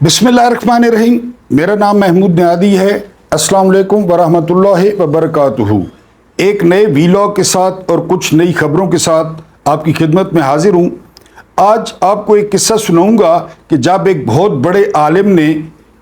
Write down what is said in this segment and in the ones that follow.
बिस्मिल्लाहिर्रहमानिर्रहीम। मेरा नाम महमूद नियादी है। अस्सलाम वालेकुम वरहमतुल्लाहि वबरकातुहू। एक नए वीलॉग के साथ और कुछ नई खबरों के साथ आपकी खिदमत में हाजिर हूँ। आज आपको एक किस्सा सुनाऊंगा कि जब एक बहुत बड़े आलिम ने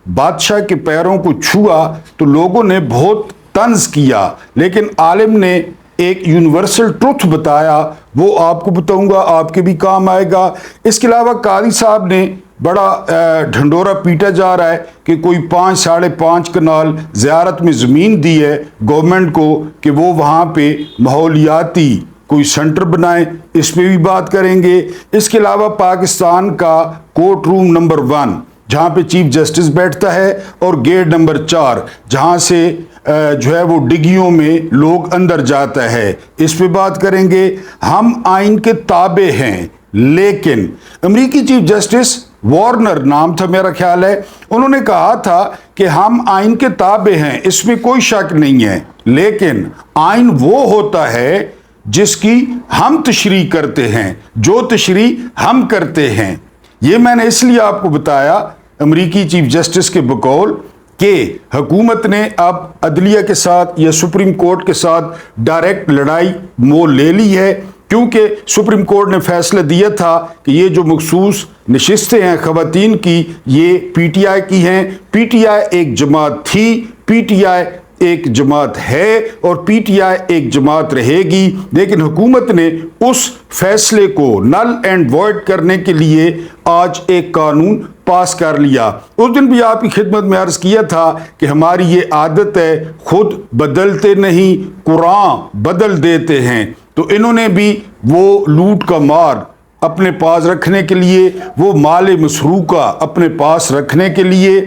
बादशाह के पैरों को छुआ तो लोगों ने बहुत तंज किया, लेकिन आलिम ने एक यूनिवर्सल ट्रुथ बताया, वो आपको बताऊंगा, आपके भी काम आएगा। इसके अलावा कादी साहब ने बड़ा ढंडोरा पीटा जा रहा है कि कोई 5-5.5 कनाल ज़ियारत में ज़मीन दी है गवर्नमेंट को कि वो वहाँ पे माहौलियाती कोई सेंटर बनाए, इस पे भी बात करेंगे। इसके अलावा पाकिस्तान का कोर्ट रूम नंबर 1 जहाँ पे चीफ जस्टिस बैठता है और गेट नंबर 4 जहाँ से जो है वो डिग्गियों में लोग अंदर जाता है, इस पे बात करेंगे। हम आइन के ताबे हैं, लेकिन अमेरिकी चीफ जस्टिस वार्नर नाम था मेरा ख्याल है, उन्होंने कहा था कि हम आइन के ताबे हैं, इसमें कोई शक नहीं है, लेकिन आइन वो होता है जिसकी हम तशरीह करते हैं, जो तशरीह हम करते हैं। ये मैंने इसलिए आपको बताया अमेरिकी चीफ जस्टिस के बकौल कि हुकूमत ने अब अदलिया के साथ या सुप्रीम कोर्ट के साथ डायरेक्ट लड़ाई मोल ले ली है, क्योंकि सुप्रीम कोर्ट ने फैसला दिया था कि ये जो मखसूस नशिस्तें हैं ख़वातीन की, ये पीटीआई की हैं। पीटीआई एक जमात थी, पीटीआई एक जमात है और पीटीआई एक जमात रहेगी, लेकिन हुकूमत ने उस फैसले को नल एंड वॉइड करने के लिए आज एक कानून पास कर लिया। उस दिन भी आपकी खिदमत में अर्ज किया था कि हमारी ये आदत है, खुद बदलते नहीं कुरान बदल देते हैं। तो इन्होंने भी वो लूट का मार अपने पास रखने के लिए, वो माल मसरूका अपने पास रखने के लिए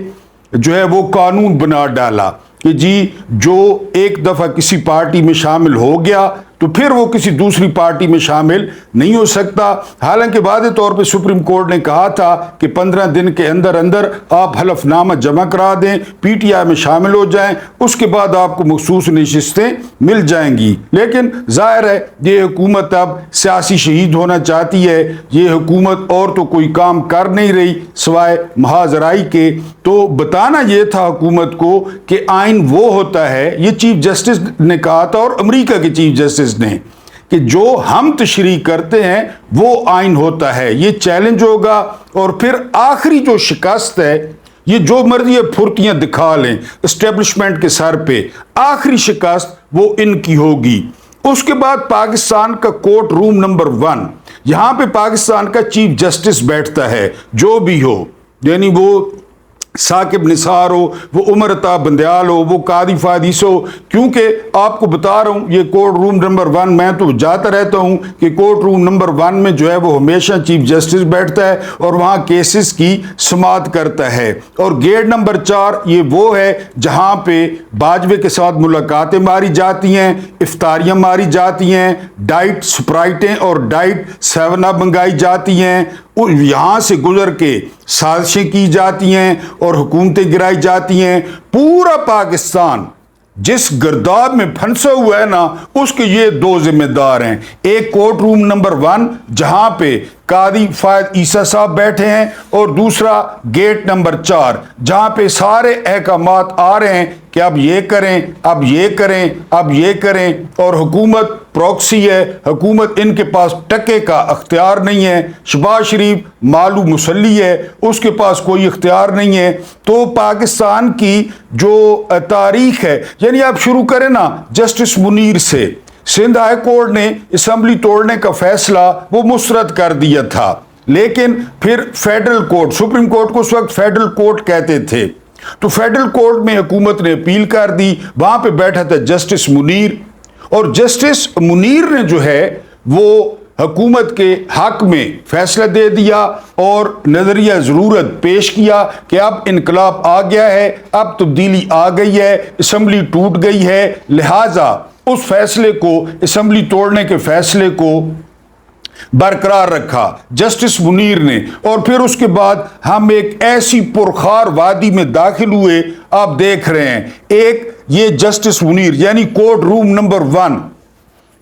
जो है वो कानून बना डाला कि जी जो एक दफ़ा किसी पार्टी में शामिल हो गया तो फिर वो किसी दूसरी पार्टी में शामिल नहीं हो सकता। हालांकि वादे तौर पे सुप्रीम कोर्ट ने कहा था कि 15 दिन के अंदर अंदर आप हलफनामा जमा करा दें, पीटीआई में शामिल हो जाएं, उसके बाद आपको मखसूस नशिस्तें मिल जाएंगी। लेकिन जाहिर है ये हुकूमत अब सियासी शहीद होना चाहती है, ये हुकूमत और तो कोई काम कर नहीं रही सिवाय महाजराई के। तो बताना ये था हुकूमत को कि आइन वो होता है, ये चीफ जस्टिस ने कहा था और अमेरिका के चीफ जस्टिस ने, कि जो हम तशरीह करते हैं वो आइन होता है। ये चैलेंज होगा और फिर आखिरी जो शिकस्त है, ये जो मर्जी फुर्तियां दिखा लें एस्टेब्लिशमेंट के सर पे, आखिरी शिकस्त वो इनकी होगी। उसके बाद पाकिस्तान का कोर्ट रूम नंबर 1, यहां पे पाकिस्तान का चीफ जस्टिस बैठता है, जो भी हो, यानी वो साकिब निसार हो, वो उमर अता बंदयाल हो, वो कादी फादिस हो। क्योंकि आपको बता रहा हूँ ये कोर्ट रूम नंबर 1, मैं तो जाता रहता हूँ कि कोर्ट रूम नंबर 1 में जो है वो हमेशा चीफ जस्टिस बैठता है और वहाँ केसेस की समाअत करता है। और गेट नंबर 4 ये वो है जहाँ पे बाजवे के साथ मुलाकातें मारी जाती हैं, इफ्तारियाँ मारी जाती हैं, डाइट स्प्राइटें और डाइट 7 अप मंगाई जाती हैं, यहाँ से गुजर के साजिशें की जाती हैं और हुकूमतें गिराई जाती हैं। पूरा पाकिस्तान जिस गर्दाब में फंसा हुआ है ना, उसके ये 2 जिम्मेदार हैं। एक कोर्ट रूम नंबर 1 जहां पे कादी फायद ईसा साहब बैठे हैं और दूसरा गेट नंबर 4 जहां पे सारे अहकामात आ रहे हैं कि अब ये करें, अब ये करें, अब ये करें। और हुकूमत प्रॉक्सी है, हुकूमत इनके पास टके का अख्तियार नहीं है। शहबाज शरीफ मालू मुसल्ली है, उसके पास कोई इख्तियार नहीं है। तो पाकिस्तान की जो तारीख है, यानी आप शुरू करें ना जस्टिस मुनीर से। सिंध हाई कोर्ट ने असम्बली तोड़ने का फैसला वो मुस्तरद कर दिया था, लेकिन फिर फेडरल कोर्ट, सुप्रीम कोर्ट को उस वक्त फेडरल कोर्ट कहते थे, तो फेडरल कोर्ट में हुकूमत ने अपील कर दी। वहां पे बैठा था जस्टिस मुनीर और जस्टिस मुनीर ने जो है वो हुकूमत के हक में फैसला दे दिया और नजरिया ज़रूरत पेश किया कि अब इनकलाब आ गया है, अब तब्दीली आ गई है, असम्बली टूट गई है, लिहाजा उस फैसले को, असम्बली तोड़ने के फैसले को बरकरार रखा जस्टिस मुनीर ने। और फिर उसके बाद हम एक ऐसी पुरखार वादी में दाखिल हुए, आप देख रहे हैं, एक ये जस्टिस मुनीर यानी कोर्ट रूम नंबर 1,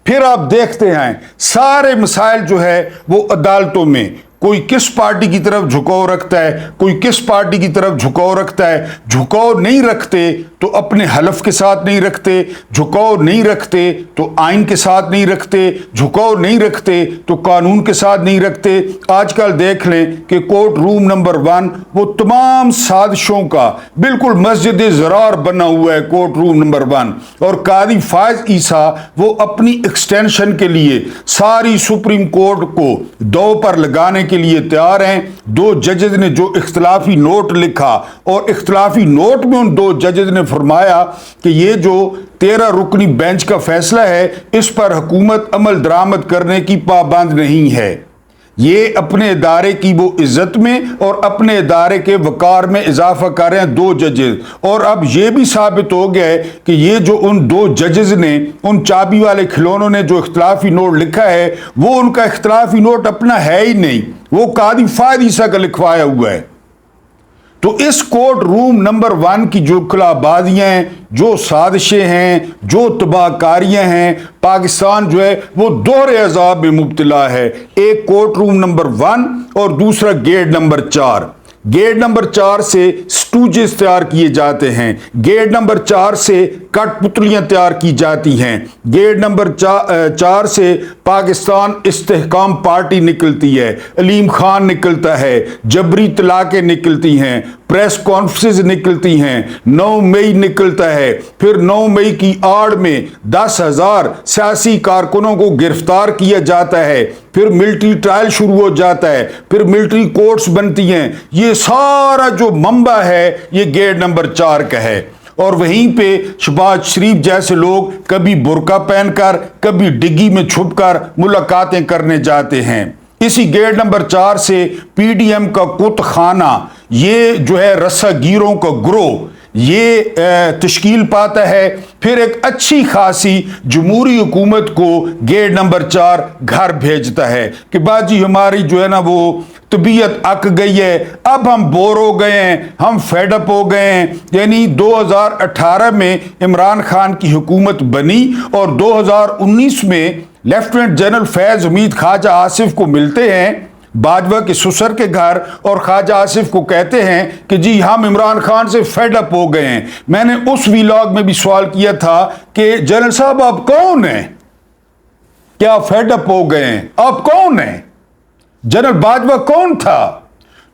फिर आप देखते हैं सारे मसाइल जो है वो अदालतों में, کوئی کس پارٹی کی طرف جھکاؤ رکھتا ہے، کوئی کس پارٹی کی طرف جھکاؤ رکھتا ہے۔ جھکاؤ نہیں رکھتے تو اپنے حلف کے ساتھ نہیں رکھتے، جھکاؤ نہیں رکھتے تو آئین کے ساتھ نہیں رکھتے، جھکاؤ نہیں رکھتے تو قانون کے ساتھ نہیں رکھتے۔ آج کل دیکھ لیں کہ کورٹ روم نمبر 1 وہ تمام سازشوں کا بالکل مسجد زرار بنا ہوا ہے کورٹ روم نمبر 1، اور قاضی فائز عیسیٰ وہ اپنی ایکسٹینشن کے لیے ساری سپریم کورٹ کو دو پر لگانے کے لیے تیار ہیں۔ 2 ججز نے جو اختلافی نوٹ لکھا، اور اختلافی نوٹ میں ان 2 ججز نے فرمایا کہ یہ جو 13 رکنی بینچ کا فیصلہ ہے اس پر حکومت عمل درآمد کرنے کی پابند نہیں ہے۔ یہ اپنے ادارے کی وہ عزت میں اور اپنے ادارے کے وقار میں اضافہ کر رہے ہیں 2 ججز، اور اب یہ بھی ثابت ہو گیا ہے کہ یہ جو ان 2 ججز نے، ان چابی والے کھلونوں نے جو اختلافی نوٹ لکھا ہے وہ ان کا اختلافی نوٹ اپنا ہے ہی نہیں، وہ قاضی فائز عیسیٰ کا لکھوایا ہوا ہے۔ تو اس کورٹ روم نمبر 1 کی جو خلا بازیاں ہیں، جو سازشیں ہیں، جو تباہ کاریاں ہیں، پاکستان جو ہے وہ دوہرے عذاب میں مبتلا ہے۔ ایک کورٹ روم نمبر 1 اور دوسرا گیٹ نمبر 4۔ گیٹ نمبر 4 سے سٹوجز تیار کیے جاتے ہیں، گیٹ نمبر 4 سے کٹ پتلیاں تیار کی جاتی ہیں، گیٹ نمبر 4 سے پاکستان استحکام پارٹی نکلتی ہے، علیم خان نکلتا ہے، جبری طلاقیں نکلتی ہیں، پریس کانفرنسز نکلتی ہیں، 9 مئی نکلتا ہے، پھر 9 مئی کی آڑ میں 10,000 سیاسی کارکنوں کو گرفتار کیا جاتا ہے، پھر ملٹری ٹرائل شروع ہو جاتا ہے، پھر ملٹری کورٹس بنتی ہیں۔ یہ سارا جو منبع ہے یہ گیٹ نمبر 4 کا ہے، اور وہیں پہ شہباز شریف جیسے لوگ کبھی برقع پہن کر کبھی ڈگی میں چھپ کر ملاقاتیں کرنے جاتے ہیں۔ اسی گیٹ نمبر 4 سے پی ڈی ایم کا کت خانہ، یہ جو ہے رسا گیروں کا گروہ، یہ تشکیل پاتا ہے۔ پھر ایک اچھی خاصی جمہوری حکومت کو گیٹ نمبر 4 گھر بھیجتا ہے کہ باجی ہماری جو ہے نا وہ طبیعت اک گئی ہے، اب ہم بور ہو گئے ہیں، ہم فیڈ اپ ہو گئے ہیں۔ یعنی 2018 میں عمران خان کی حکومت بنی، اور 2019 میں لیفٹیننٹ جنرل فیض حمید خواجہ آصف کو ملتے ہیں باجوہ کے سسر کے گھر، اور خواجہ آصف کو کہتے ہیں کہ جی ہم عمران خان سے فیڈ اپ ہو گئے ہیں۔ میں نے اس ویلاگ میں بھی سوال کیا تھا کہ جنرل صاحب آپ کون ہیں؟ کیا فیڈ اپ ہو گئے ہیں؟ آپ کون ہیں؟ جنرل باجوہ کون تھا؟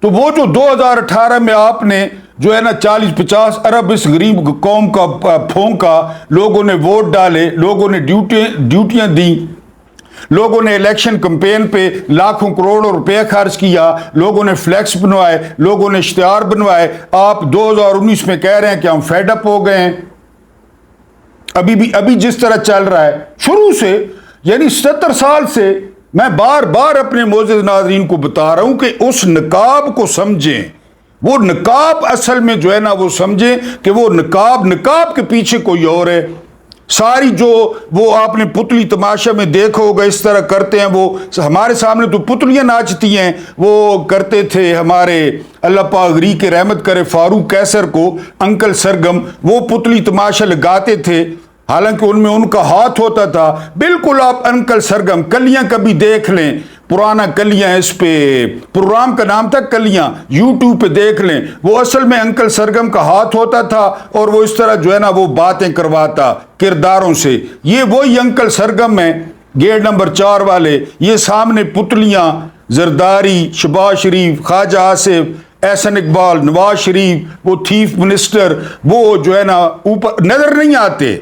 تو وہ جو 2018 میں آپ نے جو ہے نا 40-50 ارب اس غریب قوم کا پھونکا، لوگوں نے ووٹ ڈالے، لوگوں نے ڈیوٹیاں دیں، لوگوں نے الیکشن کمپین پہ لاکھوں کروڑوں روپے خرچ کیا، لوگوں نے فلیکس بنوائے، لوگوں نے اشتہار بنوائے، آپ 2019 میں کہہ رہے ہیں کہ ہم فیڈ اپ ہو گئے ہیں۔ ابھی جس طرح چل رہا ہے شروع سے، یعنی 70 سال سے میں بار بار اپنے معزز ناظرین کو بتا رہا ہوں کہ اس نقاب کو سمجھیں، وہ نقاب اصل میں جو ہے نا وہ سمجھیں کہ وہ نقاب کے پیچھے کوئی اور ہے۔ ساری جو وہ آپ نے پتلی تماشا میں دیکھا ہوگا اس طرح کرتے ہیں، وہ ہمارے سامنے تو پتلیاں ناچتی ہیں، وہ کرتے تھے ہمارے اللہ پاک غری کے رحمت کرے فاروق قیصر کو، انکل سرگم، وہ پتلی تماشا لگاتے تھے، حالانکہ ان میں ان کا ہاتھ ہوتا تھا۔ بالکل آپ انکل سرگم کلیاں کبھی دیکھ لیں، پرانا کلیاں، اس پہ پروگرام کا نام تھا کلیاں، یوٹیوب پہ دیکھ لیں، وہ اصل میں انکل سرگم کا ہاتھ ہوتا تھا، اور وہ اس طرح جو ہے نا وہ باتیں کرواتا کرداروں سے۔ یہ وہی انکل سرگم ہیں گیٹ نمبر 4 والے، یہ سامنے پتلیاں زرداری، شہباز شریف، خواجہ آصف، احسن اقبال، نواز شریف، وہ چیف منسٹر، وہ جو ہے نا اوپر نظر نہیں آتے۔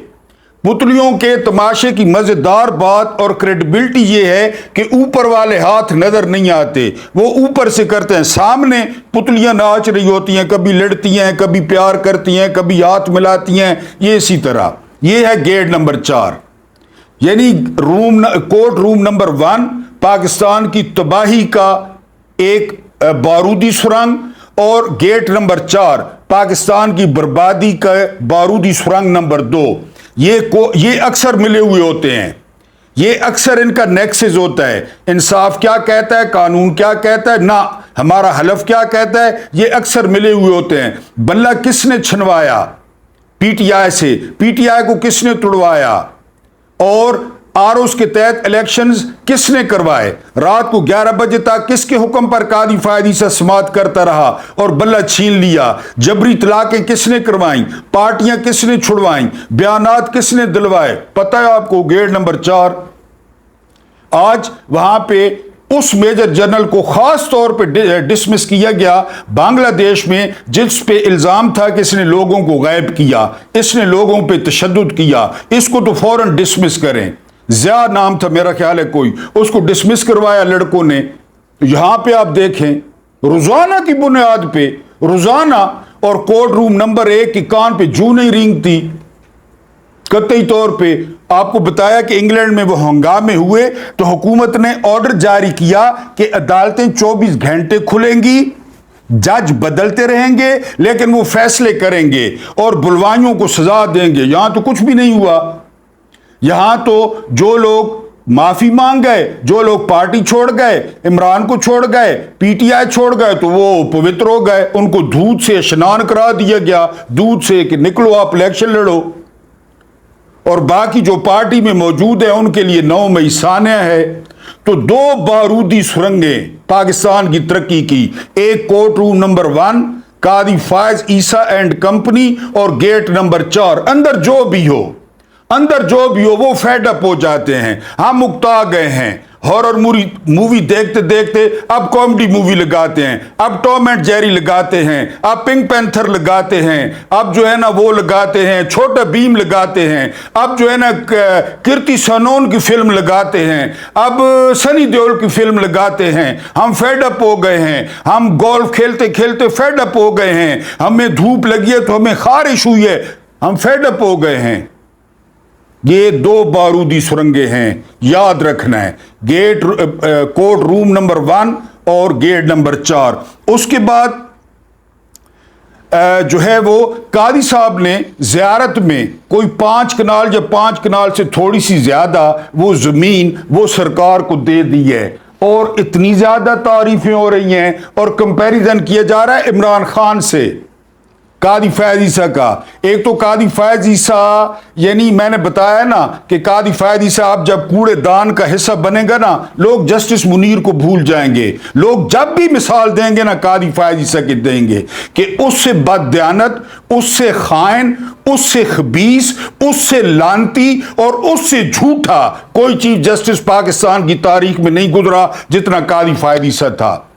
پتلیوں کے تماشے کی مزیدار بات اور کریڈیبلٹی یہ ہے کہ اوپر والے ہاتھ نظر نہیں آتے، وہ اوپر سے کرتے ہیں، سامنے پتلیاں ناچ رہی ہوتی ہیں، کبھی لڑتی ہیں، کبھی پیار کرتی ہیں، کبھی ہاتھ ملاتی ہیں، یہ اسی طرح۔ یہ ہے گیٹ نمبر 4، یعنی کورٹ روم نمبر 1 پاکستان کی تباہی کا ایک بارودی سرنگ، اور گیٹ نمبر 4 پاکستان کی بربادی کا بارودی سرنگ نمبر 2۔ یہ اکثر ملے ہوئے ہوتے ہیں، یہ اکثر ان کا نیکسز ہوتا ہے۔ انصاف کیا کہتا ہے، قانون کیا کہتا ہے، نہ ہمارا حلف کیا کہتا ہے، یہ اکثر ملے ہوئے ہوتے ہیں۔ بلہ کس نے چھنوایا؟ پی ٹی آئی سے، پی ٹی آئی کو کس نے توڑوایا؟ اور आरओस के तहत इलेक्शंस किसने करवाए, रात को 11 बजे तक किसके हुक्म पर कादी फायदी से समात करता रहा और बल्ला छीन लिया, जबरी तलाकें किसने करवाई, पार्टियां किसने छुड़वाई, बयानात किसने दिलवाए। पता है आपको गेट नंबर 4। आज वहां पे उस मेजर जनरल को खास तौर पे डिसमिस किया गया बांग्लादेश में, जिस पे इल्जाम था कि इसने लोगों को गायब किया, इसने लोगों पे तशद्दुद किया, इसको तो फौरन डिसमिस करें। ज़िया नाम था मेरा ख्याल है कोई, उसको डिसमिस करवाया लड़कों ने। यहां पे आप देखें रोजाना की बुनियाद पे, रोजाना, और कोर्ट रूम नंबर 1 की कान पे जू नहीं रेंगती। कतई तौर पे आपको बताया कि इंग्लैंड में वो हंगामे हुए तो हुकूमत ने ऑर्डर जारी किया कि अदालतें 24 घंटे खुलेंगी, जज बदलते रहेंगे लेकिन वो फैसले करेंगे और बुलवाइयों को सजा देंगे। यहां तो कुछ भी नहीं हुआ। यहां तो जो लोग माफी मांग गए, जो लोग पार्टी छोड़ गए, इमरान को छोड़ गए, पीटीआई छोड़ गए, तो वो पवित्र हो गए। उनको दूध से स्नान करा दिया गया, दूध से कि निकलो आप इलेक्शन लड़ो। और बाकी जो पार्टी में मौजूद है उनके लिए 9 मई सान्या है। तो 2 बारूदी सुरंगें पाकिस्तान की तरक्की की, एक court room number 1 Qazi Faez Isa and company, और गेट नंबर 4। अंदर जो भी हो वो फेड अप हो जाते हैं। हम उकता गए हैं हॉरर मूवी देखते देखते, अब कॉमेडी मूवी लगाते हैं, अब टॉम एंड जेरी लगाते हैं, अब पिंक पैंथर लगाते हैं, अब जो है ना वो लगाते हैं, छोटा भीम लगाते हैं, अब जो है ना कीर्ति सनोन की फिल्म लगाते हैं, अब सनी देओल की फिल्म लगाते हैं। हम फेड अप हो गए हैं। हम गोल्फ खेलते खेलते फेड अप हो गए हैं। हमें धूप लगी है तो हमें खारिश हुई है, हम फेड अप हो गए हैं। ये 2 बारूदी सुरंगें हैं, याद रखना है। कोर्ट रूम नंबर 1 और गेट नंबर 4। उसके बाद जो है वो कादी साहब ने ज़ियारत में कोई 5 कनाल या 5 कनाल से थोड़ी सी ज्यादा वो जमीन वो सरकार को दे दी है, और इतनी ज्यादा तारीफें हो रही हैं और कंपैरिजन किया जा रहा है इमरान खान से कादी फैज ईसा का। एक तो कादी फैज ईसा, यानी मैंने बताया ना कि कादी फैज ईसा अब जब कूड़ेदान का हिस्सा बनेगा ना, लोग जस्टिस मुनीर को भूल जाएंगे। लोग जब भी मिसाल देंगे ना कादी फैज ईसा की देंगे कि उससे बददयानत, उससे खाइन, उससे खबीस, उससे लानती और उससे झूठा कोई चीफ जस्टिस पाकिस्तान की तारीख में नहीं गुजरा जितना कादी फैज ईसा था।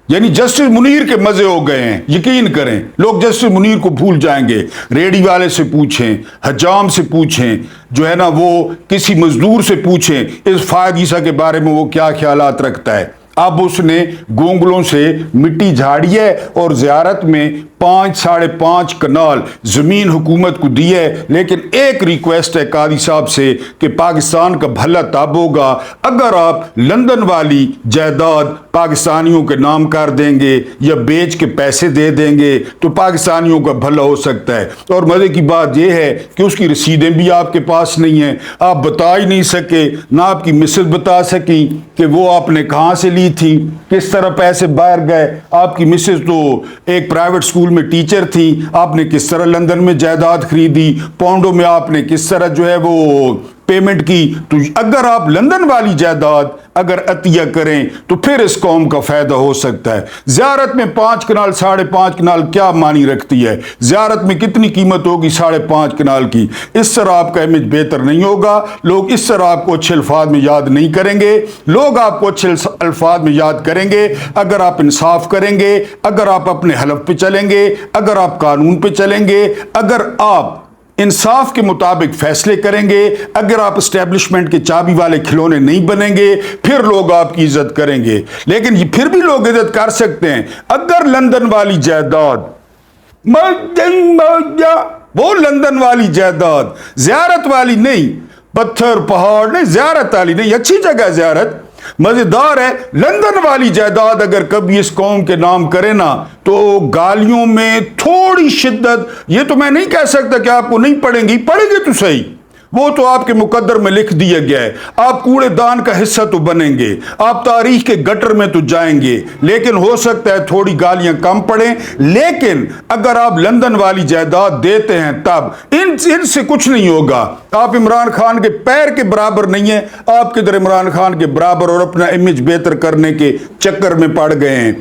यानी जस्टिस मुनीर के मजे हो गए हैं, यकीन करें। लोग जस्टिस मुनीर को भूल जाएंगे। रेडी वाले से पूछें, हजाम से पूछें, जो है ना वो किसी मजदूर से पूछें इस फैज ईसा के बारे में वो क्या ख्यालात रखता है। अब उसने गोंगलों से मिट्टी झाड़ी है और ज़ियारत में 5-5.5 कनाल ज़मीन हुकूमत को दी है। लेकिन एक रिक्वेस्ट है कादी साहब से कि पाकिस्तान का भला तब होगा अगर आप लंदन वाली जायदाद पाकिस्तानियों के नाम कर देंगे या बेच के पैसे दे देंगे तो पाकिस्तानियों का भला हो सकता है। और मज़े की बात यह है कि उसकी रसीदें भी आपके पास नहीं हैं, आप बता ही नहीं सके, ना आपकी मिसेज बता सकी कि वो आपने कहाँ से ली थी, किस तरह पैसे बाहर गए। आपकी मिसेज तो एक प्राइवेट स्कूल में टीचर थी, आपने किस तरह लंदन में जायदाद खरीदी, पाउंडों में आपने किस तरह जो है वो पेमेंट की। तो अगर आप लंदन वाली जायदाद अगर अतिया करें तो फिर इस कौम का फायदा हो सकता है। ज़ियारत में 5 कनाल 5.5 कनाल क्या मानी रखती है? ज़ियारत में कितनी कीमत होगी 5.5 कनाल की? इस तरह आपका इमेज बेहतर नहीं होगा। लोग इस तरह आपको अच्छे अल्फाज में याद नहीं करेंगे। लोग आपको अच्छे अल्फाज में याद करेंगे अगर आप इंसाफ करेंगे, अगर आप अपने हलफ पे चलेंगे, अगर आप कानून पे चलेंगे, अगर आप इंसाफ के मुताबिक फैसले करेंगे, अगर आप एस्टेब्लिशमेंट के चाबी वाले खिलौने नहीं बनेंगे, फिर लोग आपकी इज्जत करेंगे। लेकिन ये फिर भी लोग इज्जत कर सकते हैं अगर लंदन वाली जायदाद, वो लंदन वाली जायदाद, ज़ियारत वाली नहीं, पत्थर पहाड़ नहीं, ज़ियारत वाली नहीं। अच्छी जगह ज़ियारत मजेदार है। लंदन वाली जायदाद अगर कभी इस कौम के नाम करे ना तो गालियों में थोड़ी शिद्दत, ये तो मैं नहीं कह सकता कि आपको नहीं पड़ेंगी, पड़ेगी तो सही, وہ تو آپ کے مقدر میں لکھ دیا گیا ہے. آپ کوڑے دان کا حصہ تو بنیں گے, آپ تاریخ کے گٹر میں تو جائیں گے, لیکن ہو سکتا ہے تھوڑی گالیاں کم پڑیں. لیکن اگر آپ لندن والی جائیداد دیتے ہیں تب ان سے کچھ نہیں ہوگا. آپ عمران خان کے پیر کے برابر نہیں ہیں, آپ کدھر عمران خان کے برابر اور اپنا امیج بہتر کرنے کے چکر میں پڑ گئے ہیں.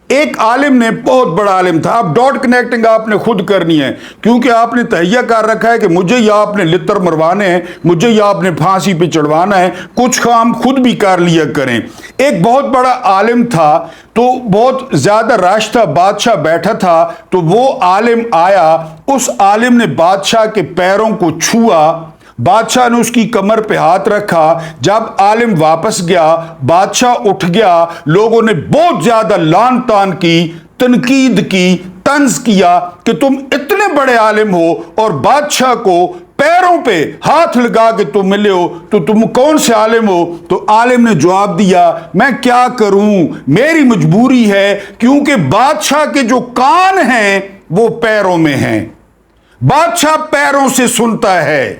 ایک عالم نے, بہت بڑا عالم تھا, اب ڈاٹ کنیکٹنگ آپ نے خود کرنی ہے, کیونکہ آپ نے تہیہ کر رکھا ہے کہ مجھے یا آپ نے لتر مروانے ہیں, مجھے یا آپ نے پھانسی پہ چڑھوانا ہے, کچھ کام خود بھی کر لیا کریں. ایک بہت بڑا عالم تھا, تو بہت زیادہ رش تھا, بادشاہ بیٹھا تھا, تو وہ عالم آیا, اس عالم نے بادشاہ کے پیروں کو چھوا, بادشاہ نے اس کی کمر پہ ہاتھ رکھا. جب عالم واپس گیا, بادشاہ اٹھ گیا, لوگوں نے بہت زیادہ لان تان کی, تنقید کی, طنز کیا کہ تم اتنے بڑے عالم ہو اور بادشاہ کو پیروں پہ ہاتھ لگا کے تم ملے ہو, تو تم کون سے عالم ہو؟ تو عالم نے جواب دیا, میں کیا کروں, میری مجبوری ہے, کیونکہ بادشاہ کے جو کان ہیں وہ پیروں میں ہیں, بادشاہ پیروں سے سنتا ہے.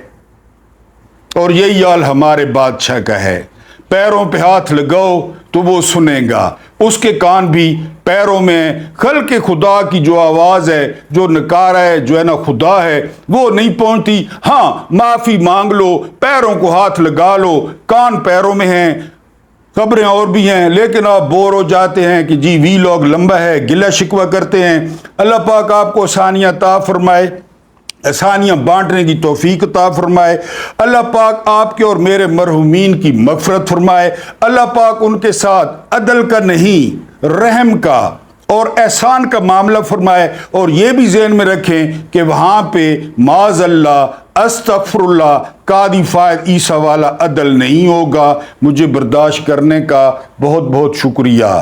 اور یہی حال ہمارے بادشاہ کا ہے, پیروں پہ ہاتھ لگاؤ تو وہ سنے گا, اس کے کان بھی پیروں میں. خلق خدا کی جو آواز ہے, جو نکارا ہے, جو ہے نا خدا ہے, وہ نہیں پہنچتی. ہاں معافی مانگ لو, پیروں کو ہاتھ لگا لو, کان پیروں میں ہیں, خبریں اور بھی ہیں, لیکن آپ بور ہو جاتے ہیں کہ جی وی لاگ لمبا ہے, گلہ شکوہ کرتے ہیں. اللہ پاک آپ کو آسانیاں عطا فرمائے, آسانیاں بانٹنے کی توفیق عطا فرمائے. اللہ پاک آپ کے اور میرے مرحومین کی مغفرت فرمائے. اللہ پاک ان کے ساتھ عدل کا نہیں, رحم کا اور احسان کا معاملہ فرمائے. اور یہ بھی ذہن میں رکھیں کہ وہاں پہ معاذ اللہ, استغفر اللہ, قاضی فائد عیسیٰ والا عدل نہیں ہوگا. مجھے برداشت کرنے کا بہت بہت شکریہ.